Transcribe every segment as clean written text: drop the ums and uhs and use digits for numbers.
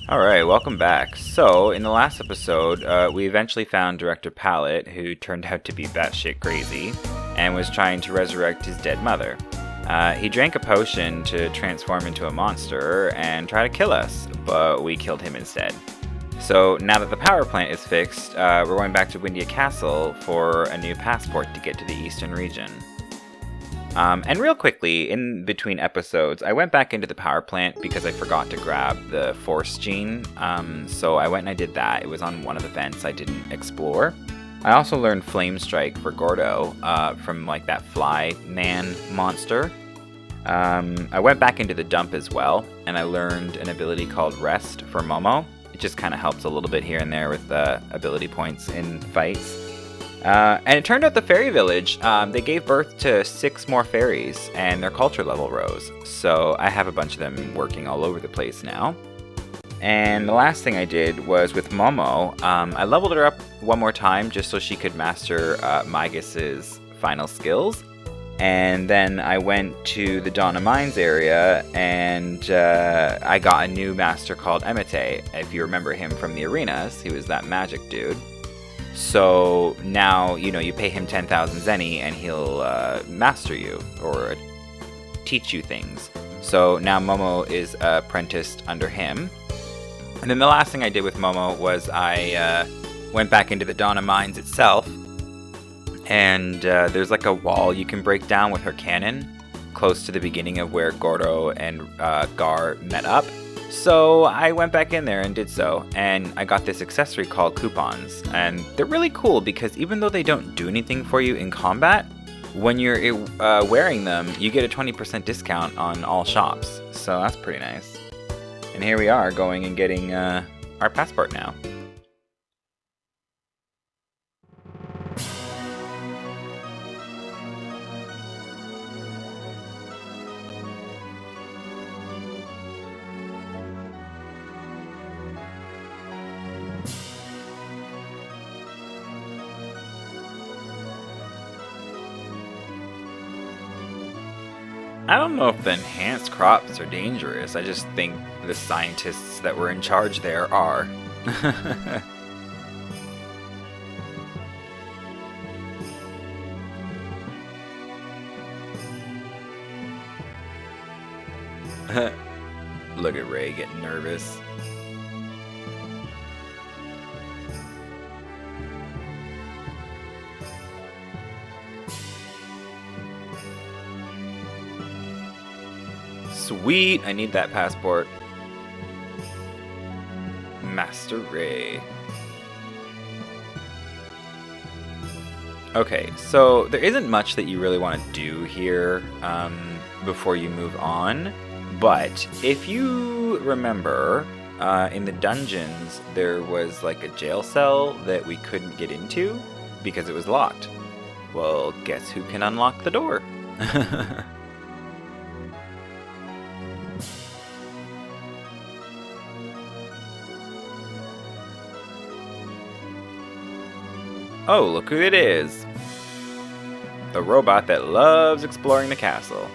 Alright, welcome back. So, in the last episode, we eventually found Director Pallet, who turned out to be batshit crazy, and was trying to resurrect his dead mother. He drank a potion to transform into a monster and try to kill us, but we killed him instead. So, now that the power plant is fixed, we're going back to Wyndia Castle for a new passport to get to the eastern region. And real quickly, in between episodes, I went back into the power plant because I forgot to grab the force gene. So I went and I did that. It was on one of the vents I didn't explore. I also learned Flame Strike for Gordo from like that fly man monster. I went back into the dump as well, and I learned an ability called Rest for Momo. It just kind of helps a little bit here and there with the ability points in fights. And it turned out the fairy village, they gave birth to 6 more fairies, and their culture level rose. So I have a bunch of them working all over the place now. And the last thing I did was with Momo, I leveled her up one more time just so she could master Magus's final skills. And then I went to the Dawn of Mines area, and I got a new master called Emite. If you remember him from the arenas, he was that magic dude. So now, you pay him 10,000 zenny and he'll master you or teach you things. So now Momo is apprenticed under him. And then the last thing I did with Momo was I went back into the Dawn of Mines itself. And there's like a wall you can break down with her cannon close to the beginning of where Gordo and Gar met up. So I went back in there and did so, and I got this accessory called coupons, and they're really cool because even though they don't do anything for you in combat, when you're wearing them, you get a 20% discount on all shops, so that's pretty nice. And here we are going and getting our passport now. I don't know if the enhanced crops are dangerous. I just think the scientists that were in charge there are. Look at Ray getting nervous. Sweet, I need that passport. Master Ray. Okay, so there isn't much that you really want to do here before you move on. But if you remember, in the dungeons, there was like a jail cell that we couldn't get into because it was locked. Well, guess who can unlock the door? Oh, look who it is! The robot that loves exploring the castle.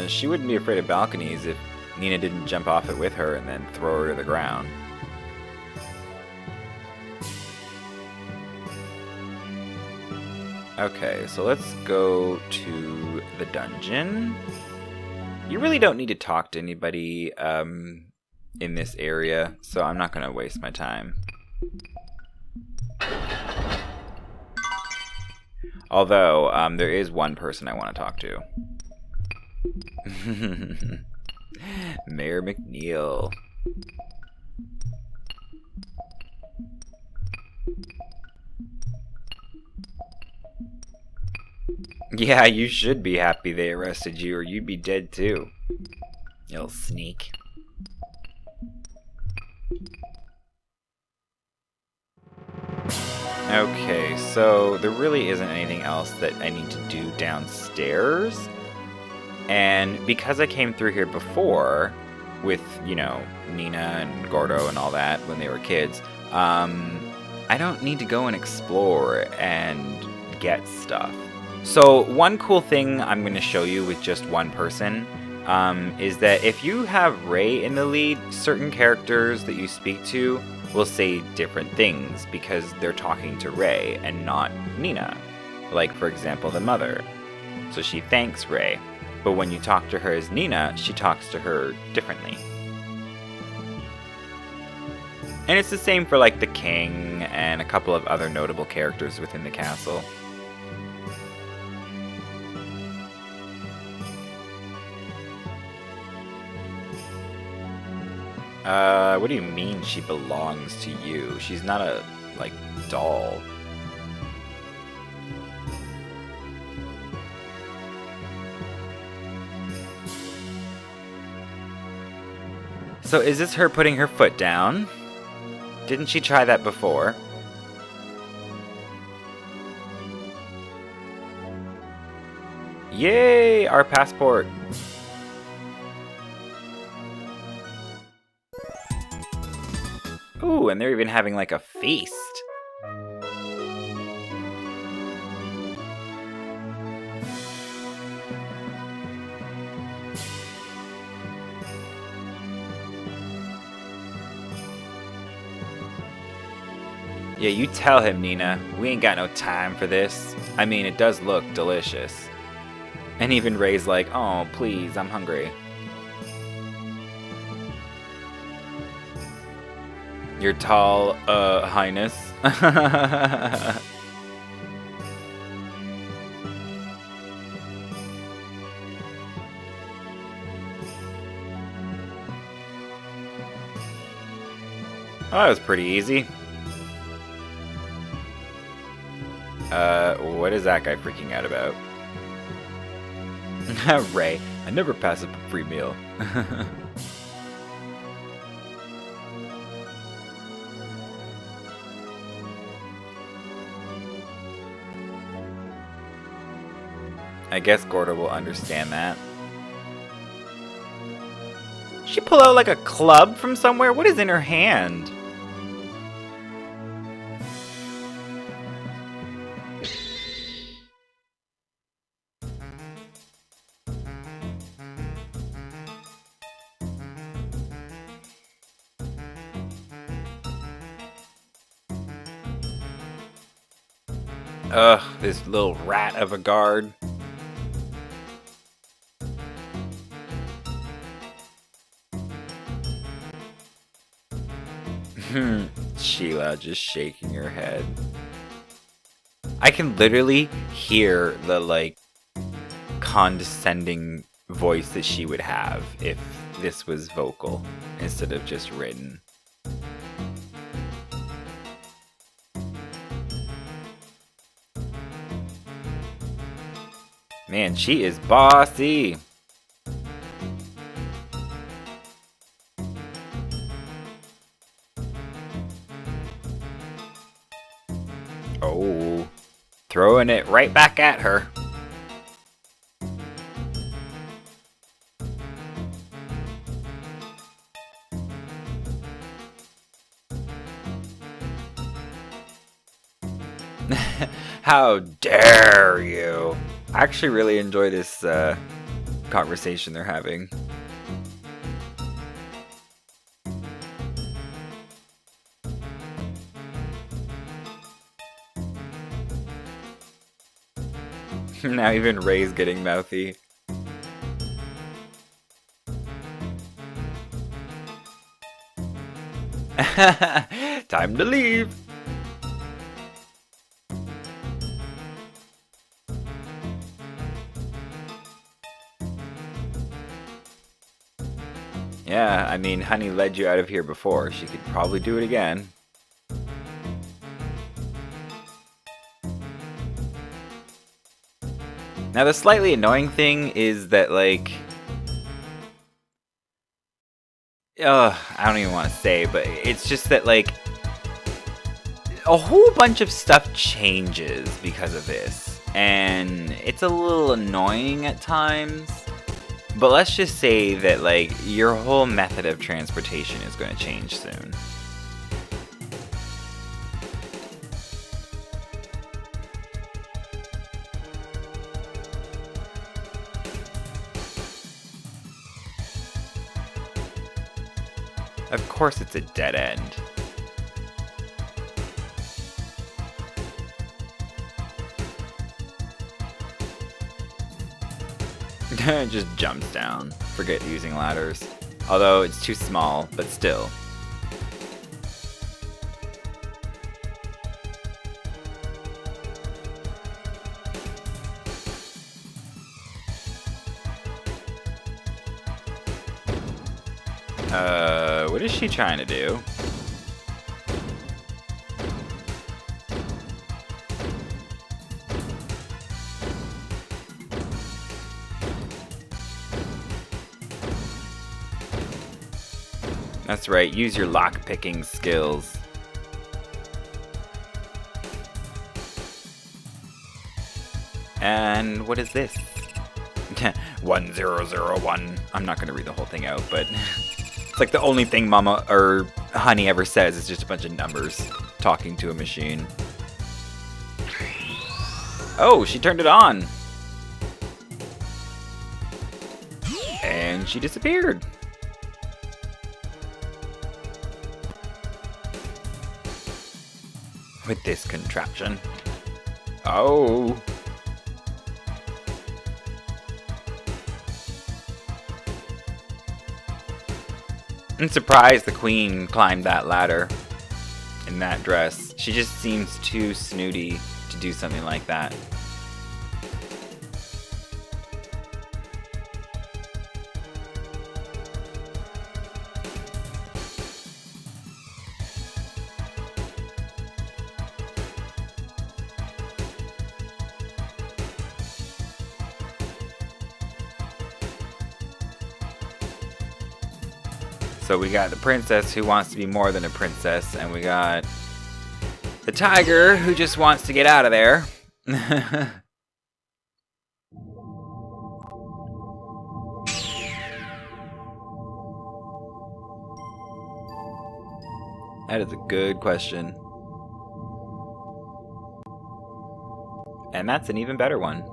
She wouldn't be afraid of balconies if Nina didn't jump off it with her and then throw her to the ground. Okay, so let's go to the dungeon. You really don't need to talk to anybody in this area, so I'm not going to waste my time. Although, there is one person I want to talk to. Mayor McNeil. Yeah, you should be happy they arrested you, or you'd be dead too. You little sneak. Okay, so there really isn't anything else that I need to do downstairs. And because I came through here before, with, you know, Nina and Gordo and all that when they were kids, I don't need to go and explore and get stuff. So one cool thing I'm going to show you with just one person is that if you have Ray in the lead, certain characters that you speak to will say different things because they're talking to Ray and not Nina. Like, for example, the mother. So she thanks Ray, but when you talk to her as Nina, she talks to her differently. And it's the same for like the king and a couple of other notable characters within the castle. What do you mean she belongs to you? She's not a, like, doll. So is this her putting her foot down? Didn't she try that before? Yay! Our passport! Ooh, and they're even having like a feast. Yeah, you tell him, Nina. We ain't got no time for this. I mean, it does look delicious. And even Ray's like, oh, please, I'm hungry. Your tall, highness. Oh, that was pretty easy. What is that guy freaking out about? Ray, I never pass up a free meal. I guess Gordo will understand that. She pull out like a club from somewhere? What is in her hand? Ugh, this little rat of a guard. Sheila just shaking her head. I can literally hear the, like, condescending voice that she would have if this was vocal instead of just written. Man, she is bossy. Oh, throwing it right back at her. How dare you? I actually really enjoy this conversation they're having. Now even Ray's getting mouthy. Time to leave. Yeah, I mean, Honey led you out of here before. She could probably do it again. Now, the slightly annoying thing is that, like... I don't even want to say, but it's just that, like... a whole bunch of stuff changes because of this. And it's a little annoying at times. But let's just say that, like, your whole method of transportation is going to change soon. Of course it's a dead end. Just jumps down. Forget using ladders. Although it's too small, but still. What is she trying to do? That's right, use your lock-picking skills. And what is this? 1001. I'm not gonna read the whole thing out, but it's like the only thing Mama or Honey ever says is just a bunch of numbers talking to a machine. Oh, she turned it on. And she disappeared. With this contraption. Oh. I'm surprised the queen climbed that ladder in that dress. She just seems too snooty to do something like that. So we got the princess who wants to be more than a princess, and we got the tiger who just wants to get out of there. That is a good question. And that's an even better one.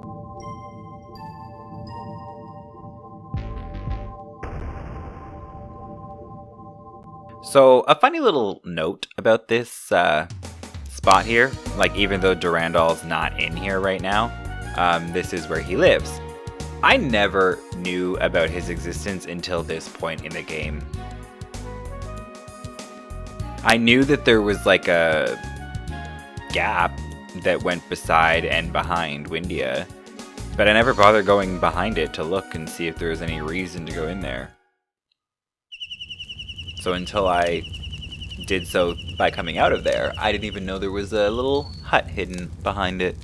So, a funny little note about this spot here, like even though Durandal's not in here right now, this is where he lives. I never knew about his existence until this point in the game. I knew that there was like a gap that went beside and behind Wyndia, but I never bothered going behind it to look and see if there was any reason to go in there. So until I did so by coming out of there, I didn't even know there was a little hut hidden behind it.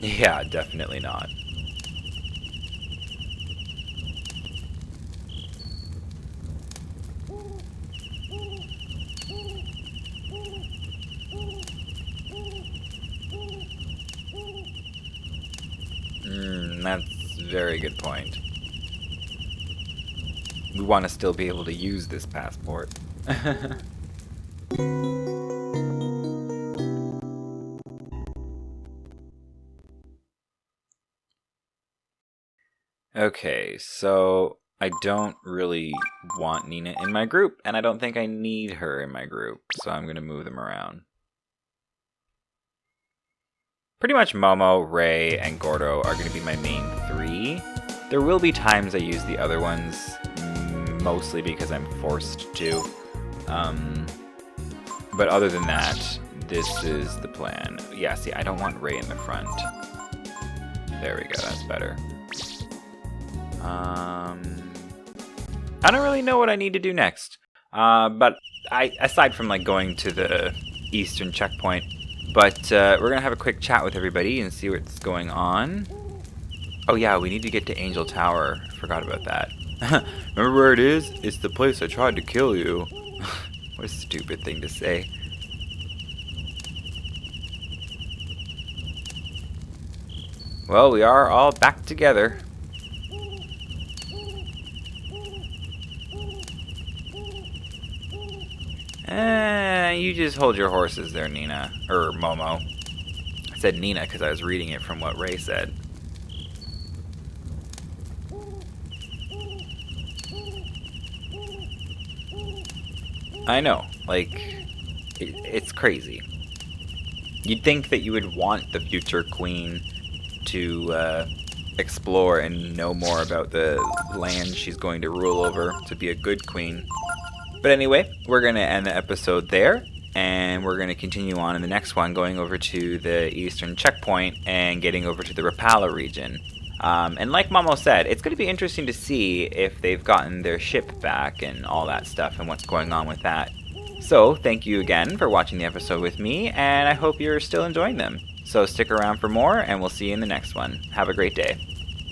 Yeah, definitely not. That's a very good point. We want to still be able to use this passport. Okay, so I don't really want Nina in my group, and I don't think I need her in my group, so I'm going to move them around. Pretty much Momo, Ray, and Gordo are going to be my main three. There will be times I use the other ones, mostly because I'm forced to. But other than that, this is the plan. Yeah, see, I don't want Ray in the front. There we go, that's better. I don't really know what I need to do next. But aside from like going to the eastern checkpoint, but we're going to have a quick chat with everybody and see what's going on. Oh yeah, we need to get to Angel Tower. Forgot about that. Remember where it is? It's the place I tried to kill you. What a stupid thing to say. Well, we are all back together. You just hold your horses there, Nina. Or Momo. I said Nina because I was reading it from what Ray said. I know, like, it's crazy. You'd think that you would want the future queen to explore and know more about the land she's going to rule over, to be a good queen. But anyway, we're going to end the episode there, and we're going to continue on in the next one, going over to the eastern checkpoint and getting over to the Rhapala region. And like Momo said, it's going to be interesting to see if they've gotten their ship back and all that stuff and what's going on with that. So, thank you again for watching the episode with me, and I hope you're still enjoying them. So stick around for more, and we'll see you in the next one. Have a great day.